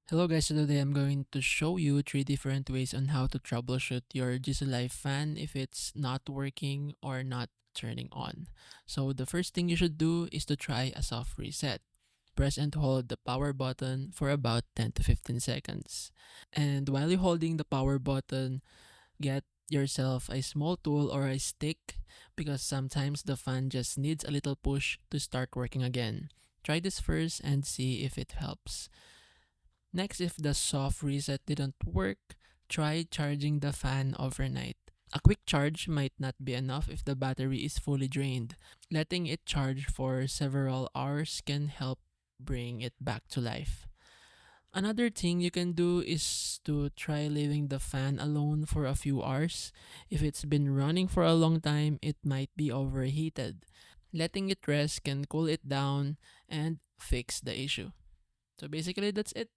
Hello guys, so today I'm going to show you 3 different ways on how to troubleshoot your Jisulife fan if it's not working or not turning on. So the first thing you should do is to try a soft reset. Press and hold the power button for about 10 to 15 seconds. And while you're holding the power button, get yourself a small tool or a stick because sometimes the fan just needs a little push to start working again. Try this first and see if it helps. Next, if the soft reset didn't work, try charging the fan overnight. A quick charge might not be enough if the battery is fully drained. Letting it charge for several hours can help bring it back to life. Another thing you can do is to try leaving the fan alone for a few hours. If it's been running for a long time, it might be overheated. Letting it rest can cool it down and fix the issue. So basically, that's it.